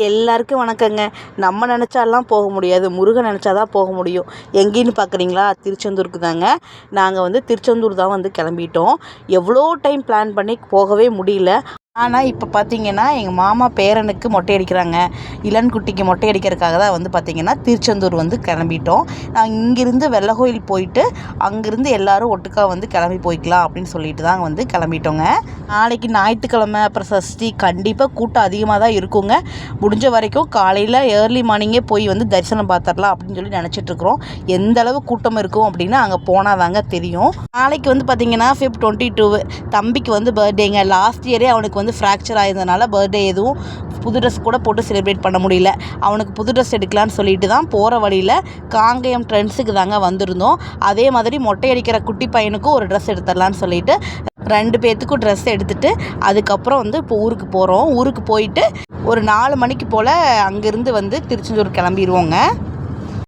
எல்லாருக்கும் வணக்கங்க. நம்ம நினச்சாலாம் போக முடியாது, முருகன் நினச்சா தான் போக முடியும். எங்கேன்னு பார்க்குறீங்களா? திருச்செந்தூருக்கு தாங்க. நாங்கள் திருச்செந்தூர் தான் கிளம்பிட்டோம். எவ்வளோ டைம் பிளான் பண்ணி போகவே முடியல. ஆனால் இப்போ பார்த்தீங்கன்னா எங்கள் மாமா பேரனுக்கு மொட்டை அடிக்கிறாங்க, இளன்குட்டிக்கு மொட்டை அடிக்கிறதுக்காக தான் பார்த்தீங்கன்னா திருச்செந்தூர் கிளம்பிட்டோம். நாங்கள் இங்கேருந்து வெள்ளை கோயில் போயிட்டு அங்கேருந்து எல்லோரும் ஒட்டுக்கா கிளம்பி போய்க்கலாம் அப்படின்னு சொல்லிட்டு தான் கிளம்பிட்டோங்க. நாளைக்கு ஞாயிற்றுக்கிழமை, அப்புறம் சஷ்டி, கண்டிப்பாக கூட்டம் அதிகமாக தான் இருக்குங்க. முடிஞ்ச வரைக்கும் காலையில் ஏர்லி மார்னிங்கே போய் தரிசனம் பார்த்துடலாம் அப்படின்னு சொல்லி நினச்சிட்ருக்குறோம். எந்த அளவு கூட்டம் இருக்கும் அப்படின்னா அங்கே போனால் தாங்க தெரியும். நாளைக்கு பார்த்தீங்கன்னா Feb 22 தம்பிக்கு பர்த்டேங்க. லாஸ்ட் இயரே அவனுக்கு ஃப்ராக்சர் ஆயிருந்தனால பர்த்டே எதுவும் புது ட்ரெஸ் கூட போட்டு செலிப்ரேட் பண்ண முடியல. அவனுக்கு புது ட்ரெஸ் எடுக்கலான்னு சொல்லிட்டு தான் போகிற வழியில் காங்கேயம் ட்ரெண்ட்ஸுக்கு தாங்க வந்திருந்தோம். அதே மாதிரி மொட்டை அடிக்கிற குட்டி பையனுக்கும் ஒரு ட்ரெஸ் எடுத்துடலான்னு சொல்லிட்டு 2 பேர்த்துக்கும் ட்ரெஸ் எடுத்துகிட்டு அதுக்கப்புறம் இப்போ ஊருக்கு போகிறோம். ஊருக்கு போயிட்டு ஒரு 4 மணிக்கு போல் அங்கேருந்து திருச்செந்தூர் கிளம்பிடுவோங்க.